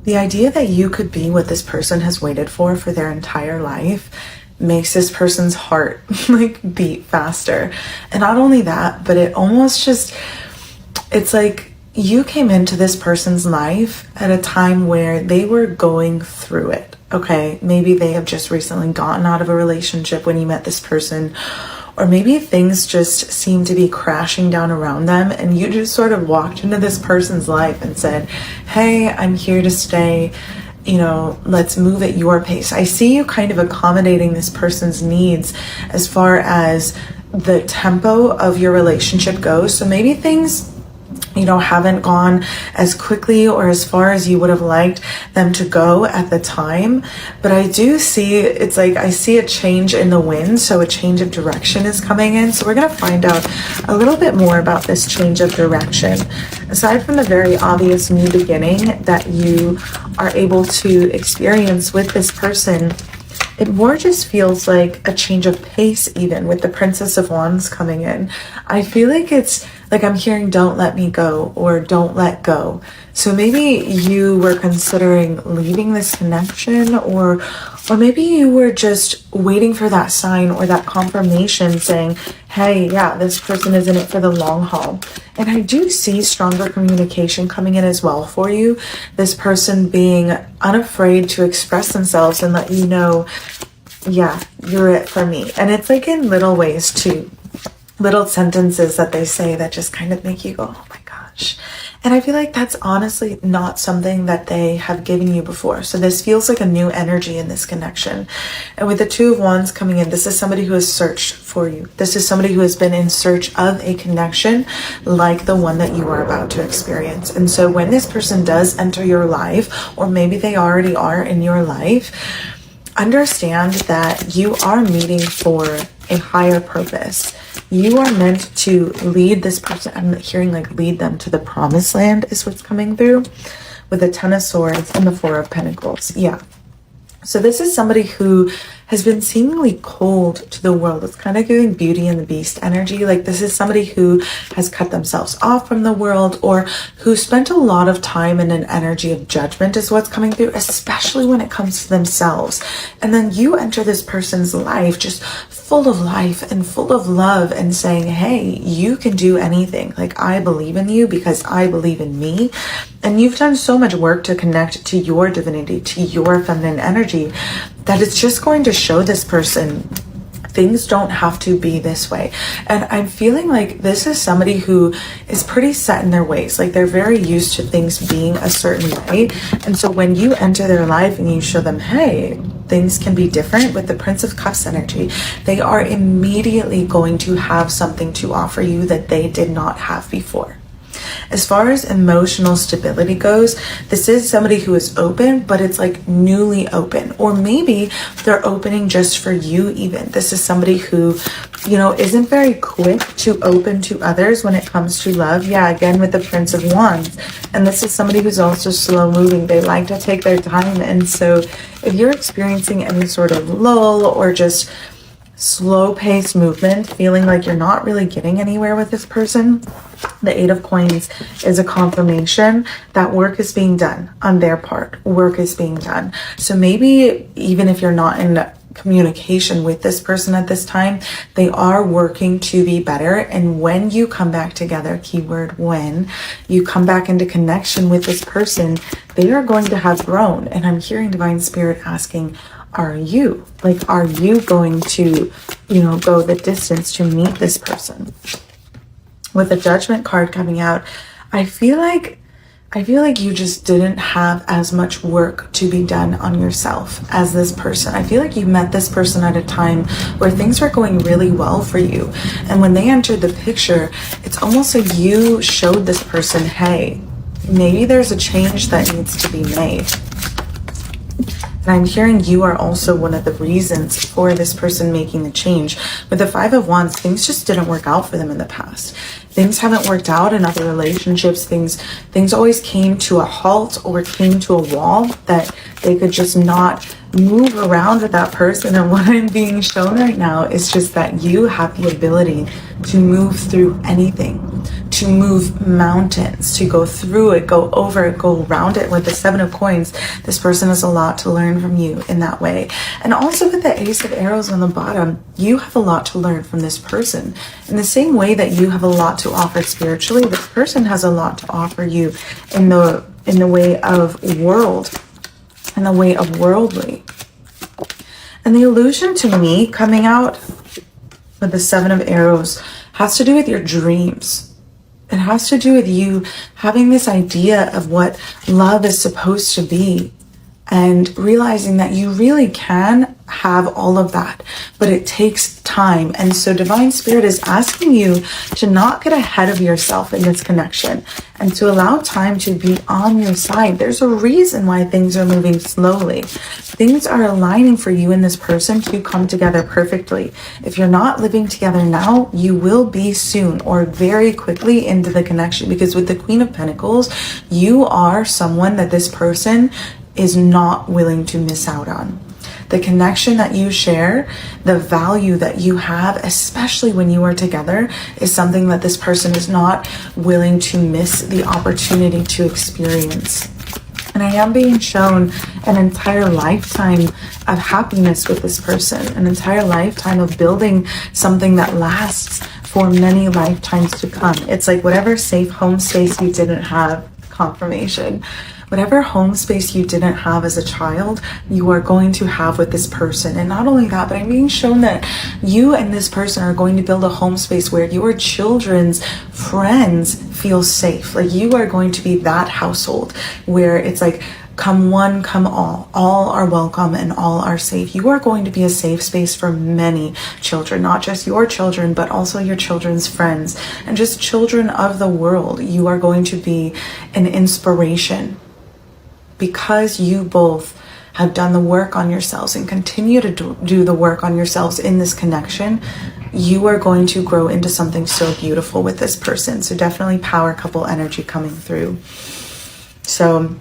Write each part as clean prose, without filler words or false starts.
The idea that you could be what this person has waited for their entire life makes this person's heart like beat faster. And not only that, but it almost just, it's like you came into this person's life at a time where they were going through it. Okay, maybe they have just recently gotten out of a relationship when you met this person, or maybe things just seem to be crashing down around them and you just sort of walked into this person's life and said, hey, I'm here to stay, you know, let's move at your pace. I see you kind of accommodating this person's needs as far as the tempo of your relationship goes. So maybe things, you know, haven't gone as quickly or as far as you would have liked them to go at the time. But I do see, it's like I see a change in the wind, so a change of direction is coming in. So we're going to find out a little bit more about this change of direction. Aside from the very obvious new beginning that you are able to experience with this person, it more just feels like a change of pace, even with the Princess of Wands coming in. I feel like it's like I'm hearing don't let me go or don't let go. So maybe you were considering leaving this connection, or maybe you were just waiting for that sign or that confirmation saying, hey, yeah, this person is in it for the long haul. And I do see stronger communication coming in as well for you. This person being unafraid to express themselves and let you know, yeah, you're it for me. And it's like in little ways too. Little sentences that they say that just kind of make you go, oh my gosh. And I feel like that's honestly not something that they have given you before. So this feels like a new energy in this connection. And with the Two of Wands coming in, this is somebody who has searched for you. This is somebody who has been in search of a connection like the one that you are about to experience. And so when this person does enter your life, or maybe they already are in your life, understand that you are meeting for a higher purpose. You are meant to lead this person. I'm hearing like lead them to the promised land is what's coming through with the Ten of Swords and the Four of Pentacles. Yeah. So this is somebody who has been seemingly cold to the world. It's kind of giving Beauty and the Beast energy. Like this is somebody who has cut themselves off from the world, or who spent a lot of time in an energy of judgment is what's coming through, especially when it comes to themselves. And then you enter this person's life just full of life and full of love and saying, hey, you can do anything. Like I believe in you because I believe in me. And you've done so much work to connect to your divinity, to your feminine energy, that it's just going to show this person things don't have to be this way. And I'm feeling like this is somebody who is pretty set in their ways. Like they're very used to things being a certain way. And so when you enter their life and you show them, hey, things can be different with the Prince of Cups energy, they are immediately going to have something to offer you that they did not have before. As far as emotional stability goes, this is somebody who is open, but it's like newly open, or maybe they're opening just for you even. This is somebody who, you know, isn't very quick to open to others when it comes to love. Yeah, again, with the Prince of Wands. And this is somebody who's also slow moving. They like to take their time. And so if you're experiencing any sort of lull or just slow paced movement, feeling like you're not really getting anywhere with this person, the Eight of Coins is a confirmation that work is being done on their part. Work is being done. So maybe even if you're not in communication with this person at this time, they are working to be better. And when you come back together, keyword when, you come back into connection with this person, they are going to have grown. And I'm hearing Divine Spirit asking, are you going to, you know, go the distance to meet this person? With the Judgment card coming out, I feel like you just didn't have as much work to be done on yourself as this person. I feel like you met this person at a time where things were going really well for you. And when they entered the picture, it's almost like you showed this person, hey, maybe there's a change that needs to be made. And I'm hearing you are also one of the reasons for this person making the change. With the Five of Wands, things just didn't work out for them in the past. Things haven't worked out in other relationships. Things always came to a halt or came to a wall that they could just not move around with that person. And what I'm being shown right now is just that you have the ability to move through anything, to move mountains, to go through it, go over it, go around it. With the 7 of coins, this person has a lot to learn from you in that way. And also with the Ace of Arrows on the bottom, you have a lot to learn from this person. In the same way that you have a lot to offer spiritually, this person has a lot to offer you in the way of in the way of worldly. And the illusion to me coming out with the 7 of Arrows has to do with your dreams. It has to do with you having this idea of what love is supposed to be, and realizing that you really can have all of that, but it takes time. And so Divine Spirit is asking you to not get ahead of yourself in this connection and to allow time to be on your side. There's a reason why things are moving slowly. Things are aligning for you and this person to come together perfectly. If you're not living together now, you will be soon, or very quickly, into the connection, because with the Queen of Pentacles, you are someone that this person is not willing to miss out on. The connection that you share, the value that you have, especially when you are together, is something that this person is not willing to miss the opportunity to experience. And I am being shown an entire lifetime of happiness with this person, an entire lifetime of building something that lasts for many lifetimes to come. It's like whatever safe home space you didn't have, confirmation. Whatever home space you didn't have as a child, you are going to have with this person. And not only that, but I'm being shown that you and this person are going to build a home space where your children's friends feel safe. Like you are going to be that household where it's like, come one, come all. All are welcome and all are safe. You are going to be a safe space for many children, not just your children, but also your children's friends and just children of the world. You are going to be an inspiration, because you both have done the work on yourselves and continue to do the work on yourselves in this connection. You are going to grow into something so beautiful with this person. So definitely power couple energy coming through. So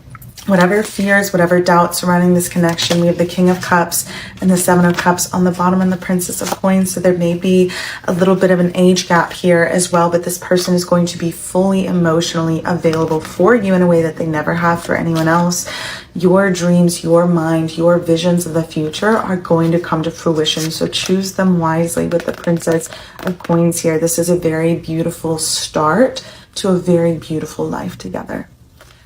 whatever fears, whatever doubts surrounding this connection, we have the King of Cups and the 7 of Cups on the bottom and the Princess of Coins. So there may be a little bit of an age gap here as well, but this person is going to be fully emotionally available for you in a way that they never have for anyone else. Your dreams, your mind, your visions of the future are going to come to fruition. So choose them wisely with the Princess of Coins here. This is a very beautiful start to a very beautiful life together.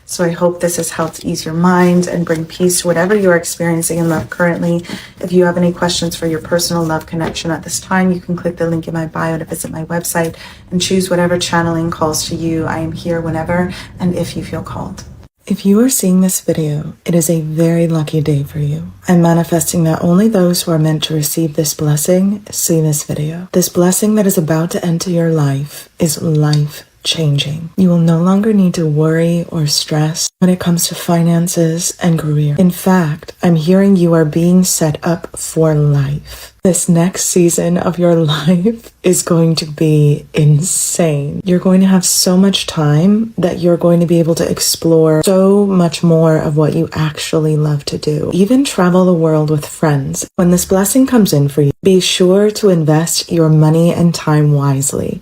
So I hope this has helped ease your mind and bring peace to whatever you're experiencing in love currently. If you have any questions for your personal love connection at this time, you can click the link in my bio to visit my website and choose whatever channeling calls to you. I am here whenever and if you feel called. If you are seeing this video, it is a very lucky day for you. I'm manifesting that only those who are meant to receive this blessing see this video. This blessing that is about to enter your life is life changing. You will no longer need to worry or stress when it comes to finances and career. In fact, I'm hearing you are being set up for life. This next season of your life is going to be insane. You're going to have so much time that you're going to be able to explore so much more of what you actually love to do. Even travel the world with friends. When this blessing comes in for you, be sure to invest your money and time wisely,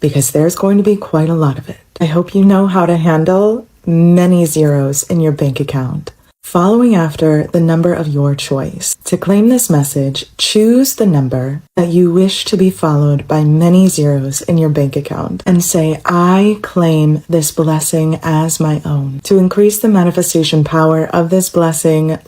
because there's going to be quite a lot of it. I hope you know how to handle many zeros in your bank account. Following after the number of your choice. To claim this message, choose the number that you wish to be followed by many zeros in your bank account and say, I claim this blessing as my own. To increase the manifestation power of this blessing,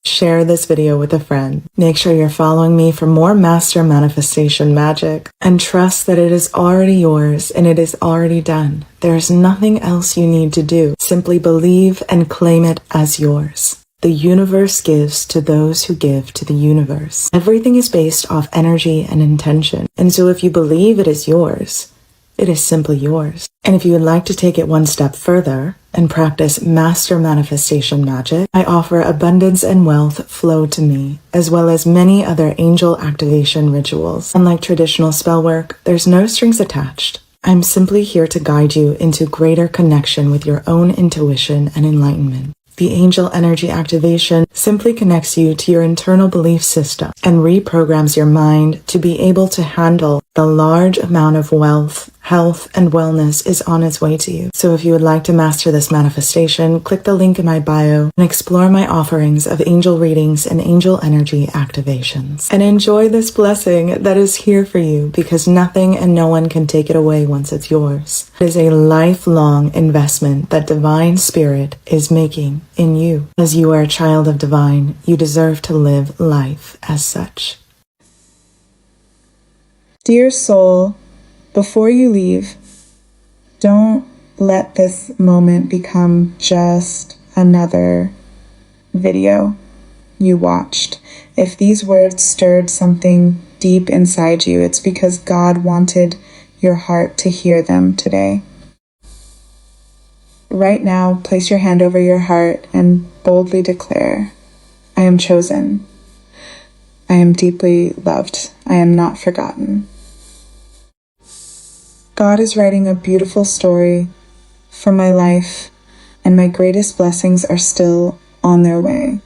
share this video with a friend. Make sure you're following me for more master manifestation magic, and trust that it is already yours and it is already done. There is nothing else you need to do. Simply believe and claim it as yours. The universe gives to those who give to the universe. Everything is based off energy and intention. And so if you believe it is yours, it is simply yours. And if you would like to take it one step further and practice master manifestation magic, I offer abundance and wealth flow to me, as well as many other angel activation rituals. Unlike traditional spell work, there's no strings attached. I'm simply here to guide you into greater connection with your own intuition and enlightenment. The angel energy activation simply connects you to your internal belief system and reprograms your mind to be able to handle The large amount of wealth, health, and wellness is on its way to you. So if you would like to master this manifestation, click the link in my bio and explore my offerings of angel readings and angel energy activations. And enjoy this blessing that is here for you, because nothing and no one can take it away once it's yours. It is a lifelong investment that Divine Spirit is making in you. As you are a child of Divine, you deserve to live life as such. Dear soul, before you leave, don't let this moment become just another video you watched. If these words stirred something deep inside you, it's because God wanted your heart to hear them today. Right now, place your hand over your heart and boldly declare, I am chosen. I am deeply loved. I am not forgotten. God is writing a beautiful story for my life, and my greatest blessings are still on their way.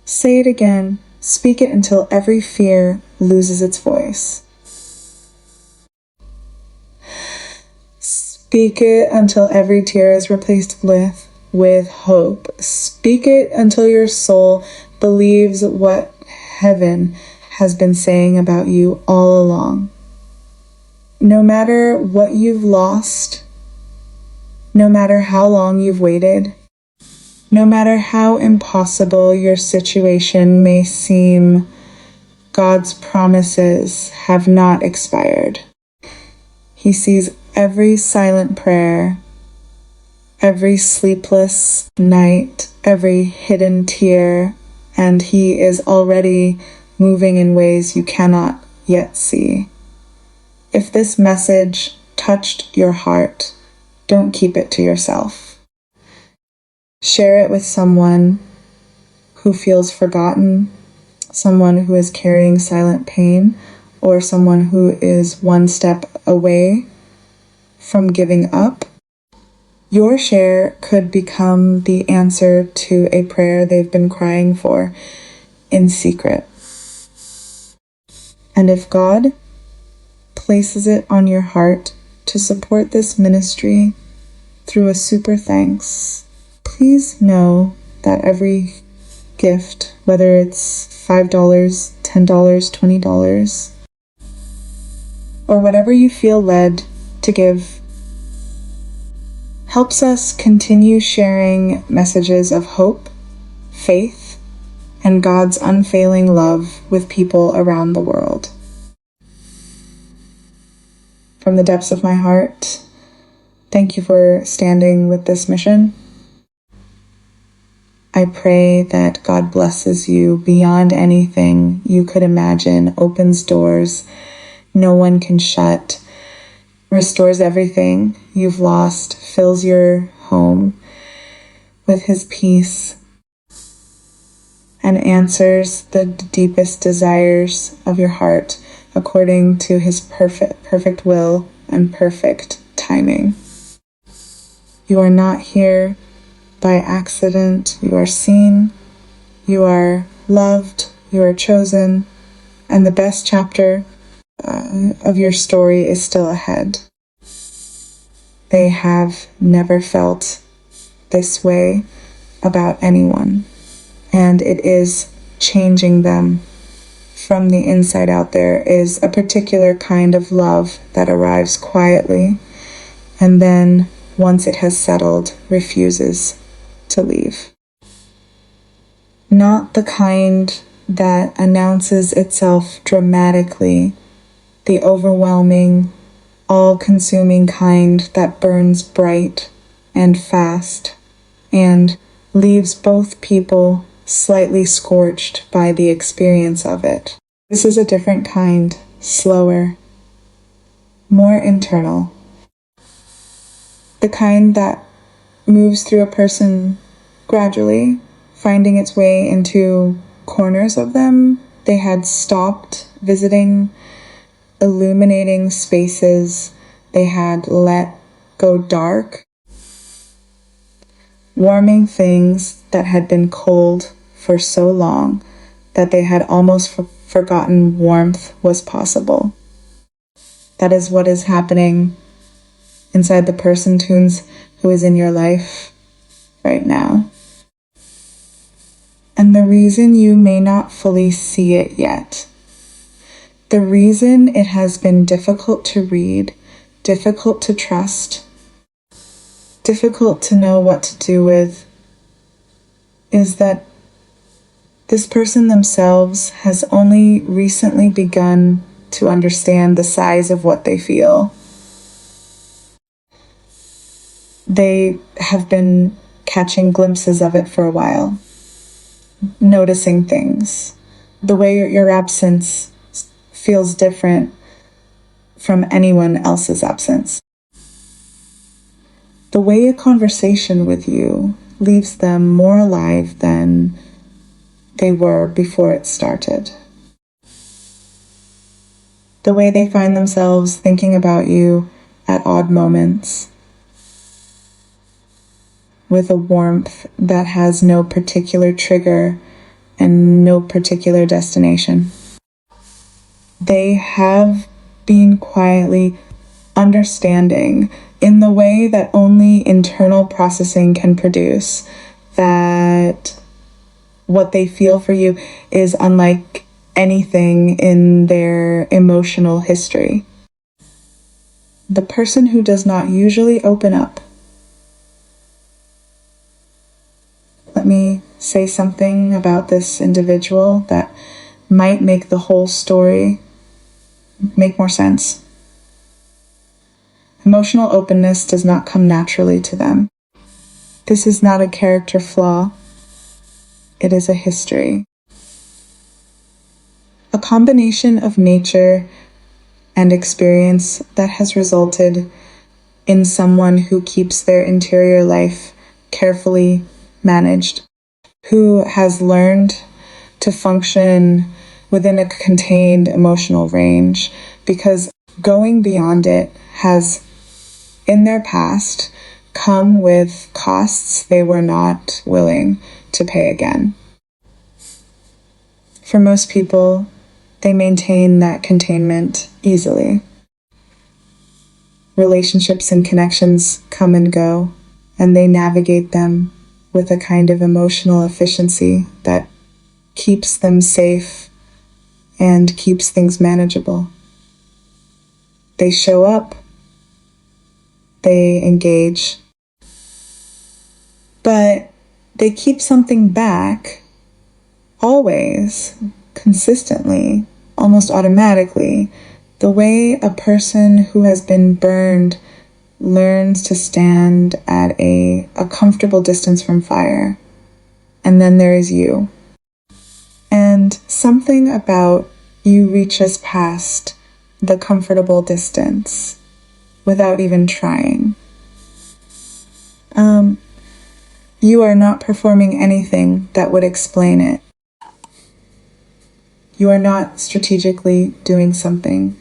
Say it again. Speak it until every fear loses its voice. Speak it until every tear is replaced with hope. Speak it until your soul believes what heaven has been saying about you all along. No matter what you've lost, no matter how long you've waited, no matter how impossible your situation may seem, God's promises have not expired. He sees every silent prayer, every sleepless night, every hidden tear, and He is already moving in ways you cannot yet see. If this message touched your heart, don't keep it to yourself. Share it with someone who feels forgotten, someone who is carrying silent pain, or someone who is one step away from giving up. Your share could become the answer to a prayer they've been crying for in secret. And if God places it on your heart to support this ministry through a super thanks, please know that every gift, whether it's $5, $10, $20, or whatever you feel led to give, helps us continue sharing messages of hope, faith, and God's unfailing love with people around the world. From the depths of my heart, thank you for standing with this mission. I pray that God blesses you beyond anything you could imagine, opens doors no one can shut, restores everything you've lost, fills your home with His peace, and answers the deepest desires of your heart according to His perfect will and perfect timing. You are not here by accident. You are seen, you are loved, you are chosen, and the best chapter of your story is still ahead. They have never felt this way about anyone, and it is changing them from the inside out. There is a particular kind of love that arrives quietly, and then once it has settled, refuses to leave. Not the kind that announces itself dramatically, the overwhelming, all-consuming kind that burns bright and fast and leaves both people slightly scorched by the experience of it. This is a different kind, slower, more internal. The kind that moves through a person gradually, finding its way into corners of them they had stopped visiting, illuminating spaces they had let go dark, warming things that had been cold for so long that they had almost forgotten warmth was possible. That is what is happening inside the person tunes who is in your life right now. And the reason you may not fully see it yet, the reason it has been difficult to read, difficult to trust, difficult to know what to do with, is that this person themselves has only recently begun to understand the size of what they feel. They have been catching glimpses of it for a while, noticing things. The way your absence feels different from anyone else's absence. The way a conversation with you leaves them more alive than they were before it started. The way they find themselves thinking about you at odd moments with a warmth that has no particular trigger and no particular destination. They have been quietly understanding in the way that only internal processing can produce that what they feel for you is unlike anything in their emotional history. The person who does not usually open up. Let me say something about this individual that might make the whole story make more sense. Emotional openness does not come naturally to them. This is not a character flaw. It is a history. A combination of nature and experience that has resulted in someone who keeps their interior life carefully managed, who has learned to function within a contained emotional range, because going beyond it has, in their past, come with costs they were not willing to pay again. For most people, they maintain that containment easily. Relationships and connections come and go, and they navigate them with a kind of emotional efficiency that keeps them safe and keeps things manageable. They show up, they engage, but they keep something back, always, consistently, almost automatically, the way a person who has been burned learns to stand at a comfortable distance from fire. And then there is you. And something about you reaches past the comfortable distance without even trying. You are not performing anything that would explain it. You are not strategically doing something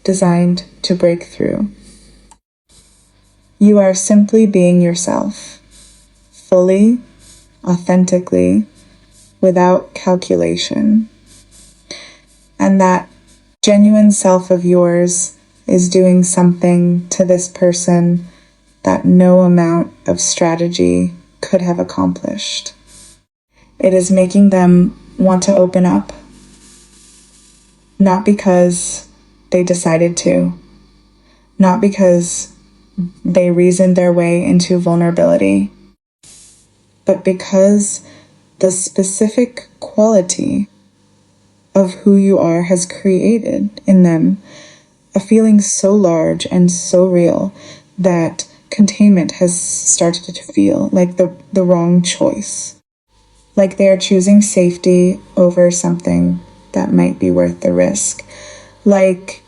designed to break through. You are simply being yourself, fully, authentically, without calculation. And that genuine self of yours is doing something to this person that no amount of strategy could have accomplished. It is making them want to open up, not because they decided to, not because they reasoned their way into vulnerability, but because the specific quality of who you are has created in them a feeling so large and so real that containment has started to feel like the wrong choice. Like they are choosing safety over something that might be worth the risk. Like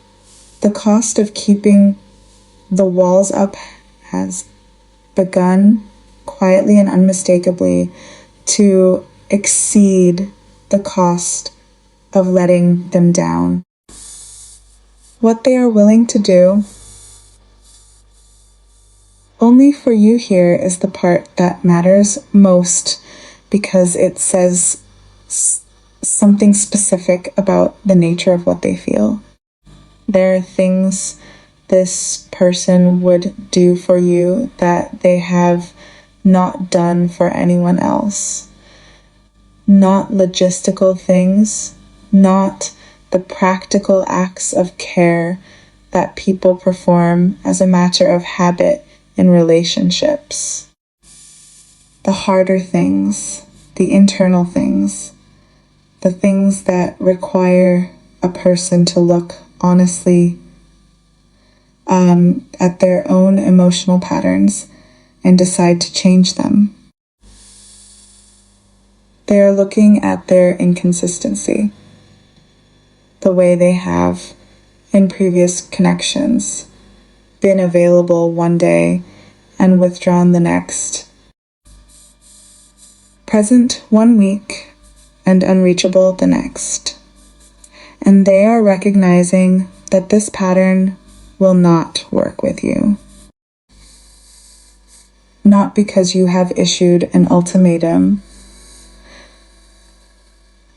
the cost of keeping the walls up has begun quietly and unmistakably to exceed the cost of letting them down. What they are willing to do, only for you here, is the part that matters most, because it says something specific about the nature of what they feel. There are things this person would do for you that they have not done for anyone else. Not logistical things, not the practical acts of care that people perform as a matter of habit in relationships. The harder things, the internal things, the things that require a person to look honestly at their own emotional patterns and decide to change them. They are looking at their inconsistency, the way they have in previous connections been available one day and withdrawn the next, present one week and unreachable the next. And they are recognizing that this pattern will not work with you. Not because you have issued an ultimatum,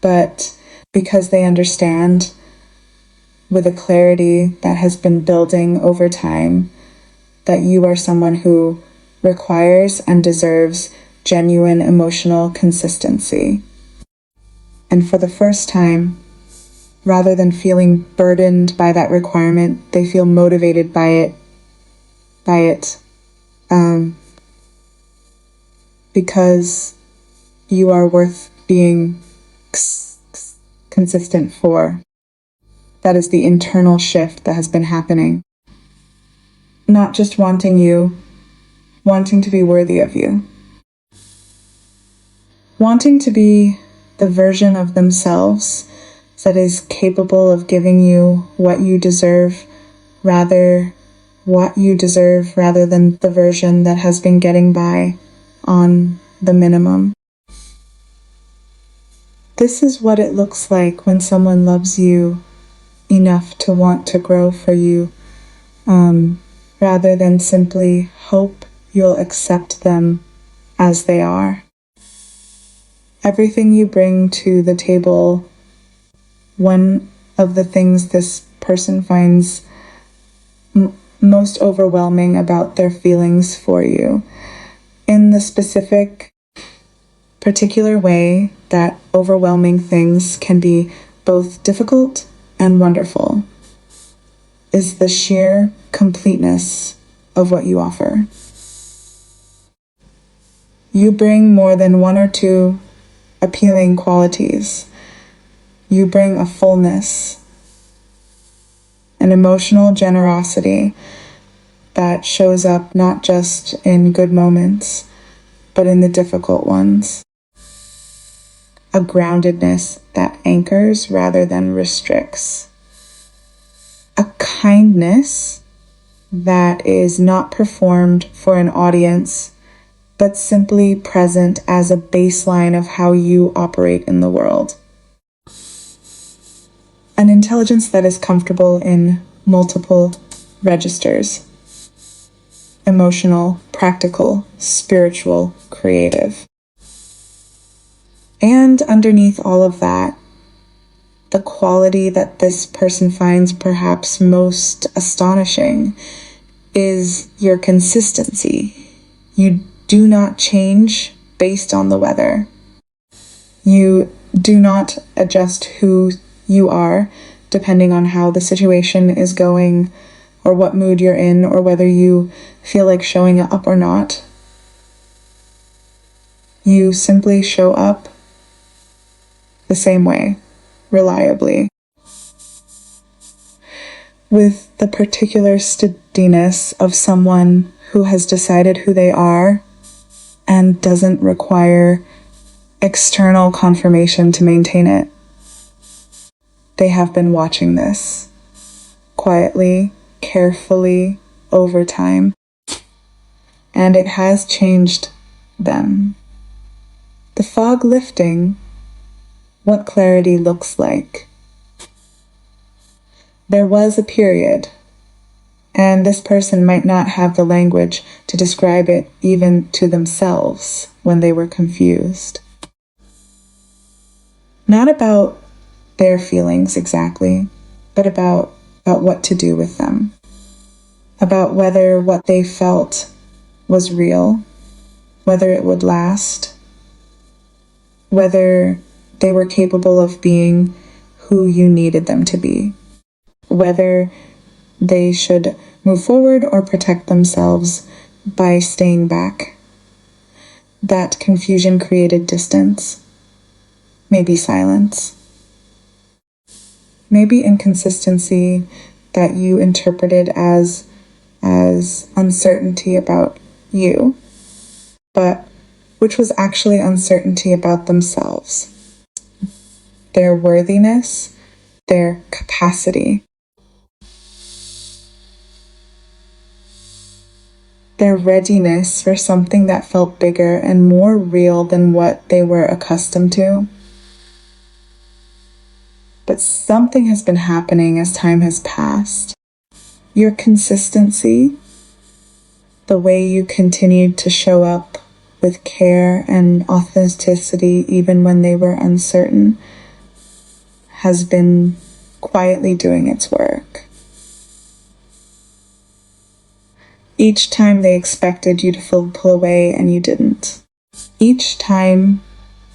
but because they understand with a clarity that has been building over time that you are someone who requires and deserves genuine emotional consistency. And for the first time, rather than feeling burdened by that requirement, they feel motivated by it, because you are worth being consistent for. That is the internal shift that has been happening. Not just wanting you, wanting to be worthy of you. Wanting to be the version of themselves that is capable of giving you what you deserve rather than the version that has been getting by on the minimum. This is what it looks like when someone loves you enough to want to grow for you, rather than simply hope you'll accept them as they are. Everything you bring to the table, one of the things this person finds most overwhelming about their feelings for you, in the specific, particular way that overwhelming things can be both difficult and wonderful, is the sheer completeness of what you offer. You bring more than one or two appealing qualities. You bring a fullness, an emotional generosity that shows up not just in good moments, but in the difficult ones. A groundedness that anchors rather than restricts. A kindness that is not performed for an audience, but simply present as a baseline of how you operate in the world. An intelligence that is comfortable in multiple registers: emotional, practical, spiritual, creative. And underneath all of that, the quality that this person finds perhaps most astonishing is your consistency. You do not change based on the weather. You do not adjust who you are depending on how the situation is going or what mood you're in or whether you feel like showing up or not. You simply show up the same way, reliably, with the particular steadiness of someone who has decided who they are and doesn't require external confirmation to maintain it. They have been watching this quietly, carefully, over time, and it has changed them. The fog lifting, what clarity looks like. There was a period, and this person might not have the language to describe it even to themselves when they were confused. Not about their feelings exactly, but about what to do with them. About whether what they felt was real, whether it would last, whether they were capable of being who you needed them to be, whether they should move forward or protect themselves by staying back. That confusion created distance, maybe silence, maybe inconsistency that you interpreted as uncertainty about you, but which was actually uncertainty about themselves, their worthiness, their capacity, their readiness for something that felt bigger and more real than what they were accustomed to. But something has been happening as time has passed. Your consistency, the way you continued to show up with care and authenticity even when they were uncertain, has been quietly doing its work. Each time they expected you to pull away and you didn't. Each time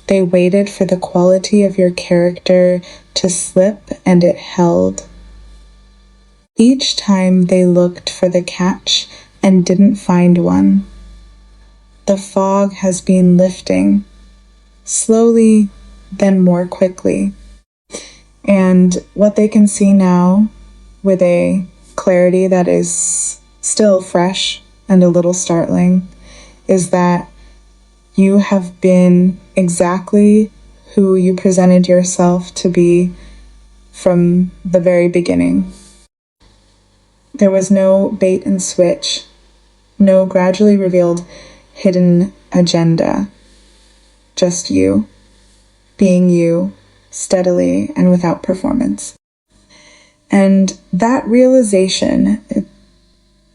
they waited for the quality of your character to slip and it held. Each time they looked for the catch and didn't find one. The fog has been lifting, slowly, then more quickly. And what they can see now, with a clarity that is still fresh and a little startling, is that you have been exactly who you presented yourself to be from the very beginning. There was no bait and switch, no gradually revealed hidden agenda. Just you, being you, steadily and without performance. And that realization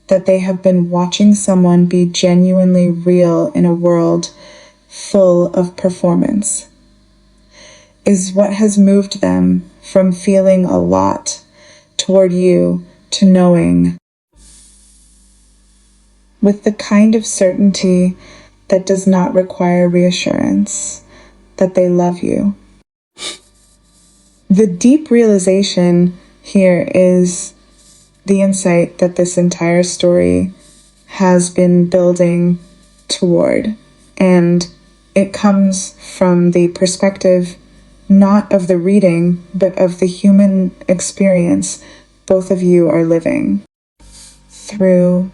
that they have been watching someone be genuinely real in a world full of performance is what has moved them from feeling a lot toward you to knowing, with the kind of certainty that does not require reassurance, that they love you. The deep realization here is the insight that this entire story has been building toward, and it comes from the perspective not of the reading, but of the human experience both of you are living through.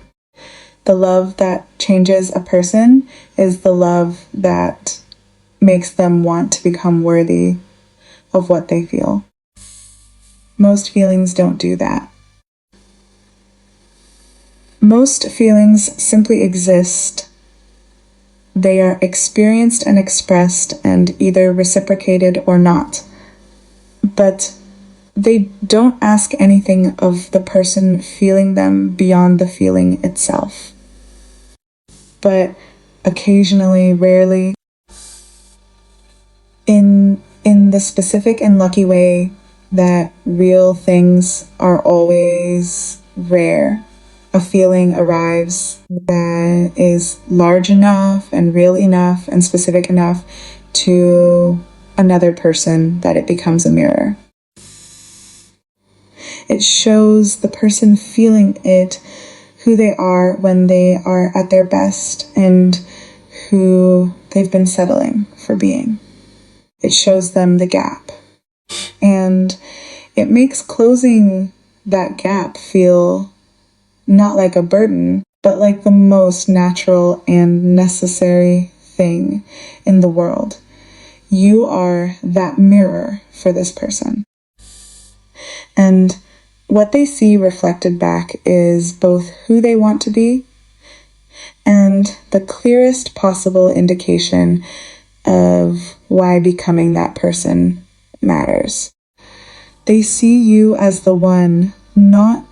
The love that changes a person is the love that makes them want to become worthy of what they feel. Most feelings don't do that. Most feelings simply exist. They are experienced and expressed and either reciprocated or not. But they don't ask anything of the person feeling them beyond the feeling itself. But occasionally, rarely, in the specific and lucky way that real things are always rare, a feeling arrives that is large enough and real enough and specific enough to another person that it becomes a mirror. It shows the person feeling it, who they are when they are at their best and who they've been settling for being. It shows them the gap. And it makes closing that gap feel not like a burden, but like the most natural and necessary thing in the world. You are that mirror for this person. And what they see reflected back is both who they want to be and the clearest possible indication of why becoming that person matters. They see you as the one, not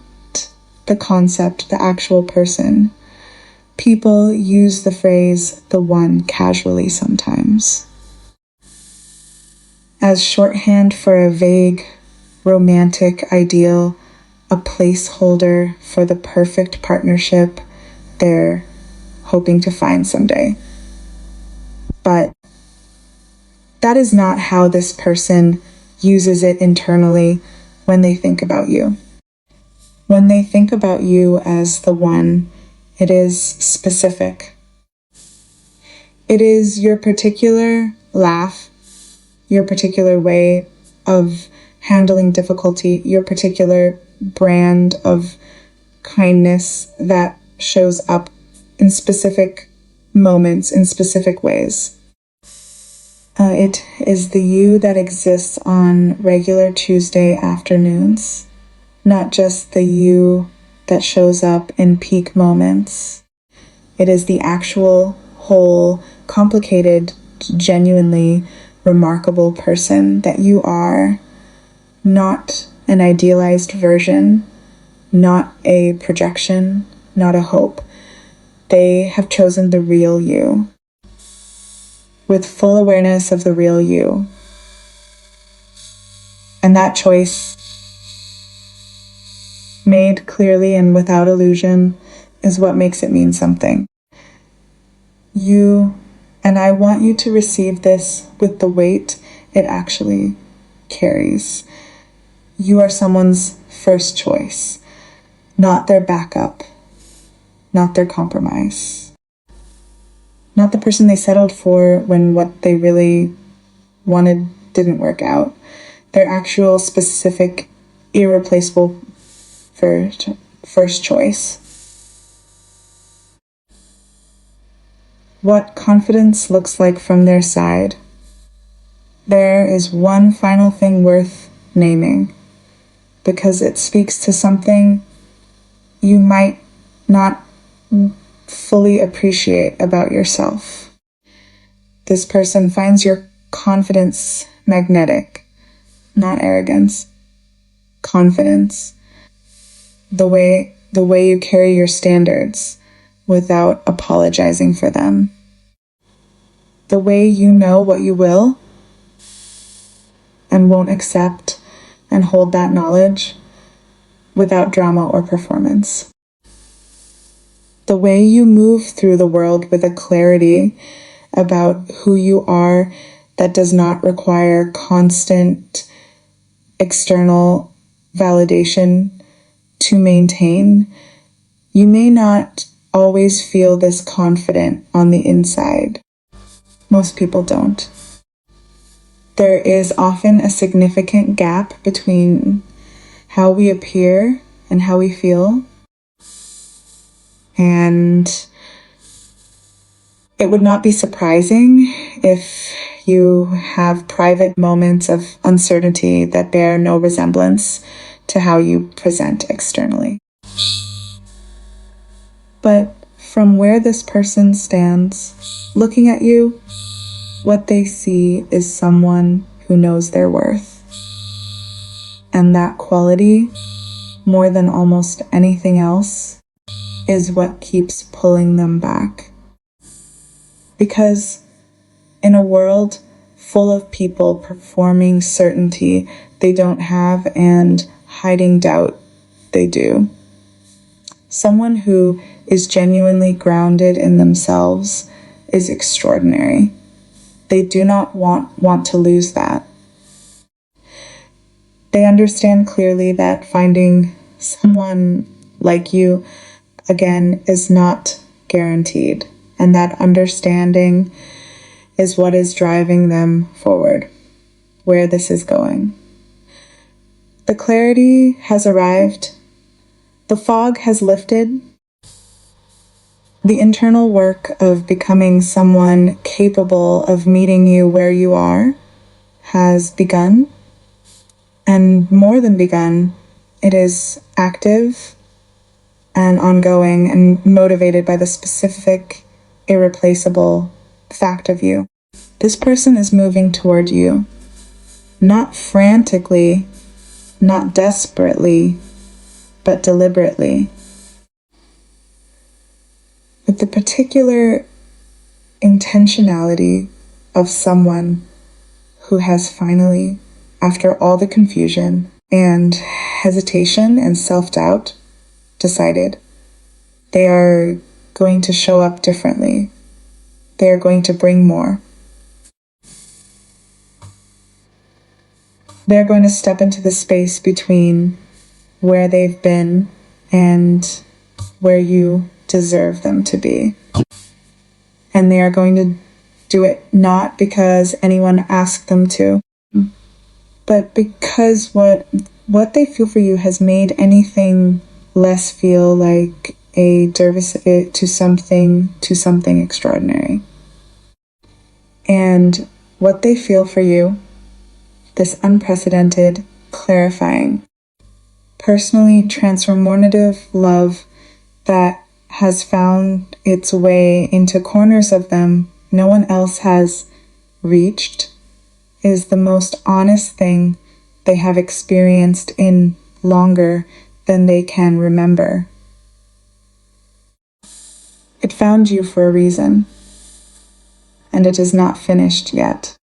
the concept, the actual person. People use the phrase the one casually sometimes. as shorthand for a vague, romantic ideal, a placeholder for the perfect partnership they're hoping to find someday. But that is not how this person uses it internally when they think about you. When they think about you as the one, it is specific. It is your particular laugh, your particular way of handling difficulty, your particular brand of kindness that shows up in specific moments, in specific ways. It is the you that exists on regular Tuesday afternoons, not just the you that shows up in peak moments. It is the actual, whole, complicated, genuinely remarkable person that you are, not an idealized version, not a projection, not a hope. They have chosen the real you, with full awareness of the real you. And that choice, made clearly and without illusion, is what makes it mean something. You, and I want you to receive this with the weight it actually carries. You are someone's first choice, not their backup, not their compromise, not the person they settled for when what they really wanted didn't work out. Their actual, specific, irreplaceable first choice. What confidence looks like from their side. There is one final thing worth naming, because it speaks to something you might not fully appreciate about yourself. This person finds your confidence magnetic, not arrogance. Confidence. The way you carry your standards without apologizing for them. The way you know what you will and won't accept and hold that knowledge without drama or performance. The way you move through the world with a clarity about who you are that does not require constant external validation to maintain. You may not always feel this confident on the inside. Most people don't. There is often a significant gap between how we appear and how we feel. And it would not be surprising if you have private moments of uncertainty that bear no resemblance to how you present externally. But from where this person stands, looking at you, what they see is someone who knows their worth. And that quality, more than almost anything else, is what keeps pulling them back. Because in a world full of people performing certainty they don't have and hiding doubt they do, someone who is genuinely grounded in themselves is extraordinary. They do not want to lose that. They understand clearly that finding someone like you, again, is not guaranteed. And that understanding is what is driving them forward, where this is going. The clarity has arrived. The fog has lifted. The internal work of becoming someone capable of meeting you where you are has begun. And more than begun, it is active and ongoing and motivated by the specific, irreplaceable fact of you. This person is moving toward you, not frantically, not desperately, but deliberately. With the particular intentionality of someone who has finally, after all the confusion and hesitation and self-doubt, decided they are going to show up differently. They are going to bring more. They're going to step into the space between where they've been and where you deserve them to be. And they are going to do it not because anyone asked them to, but because what they feel for you has made anything less feel like a service to something extraordinary. And what they feel for you, this unprecedented, clarifying, personally transformative love that has found its way into corners of them no one else has reached, is the most honest thing they have experienced in longer than they can remember. It found you for a reason, and it is not finished yet.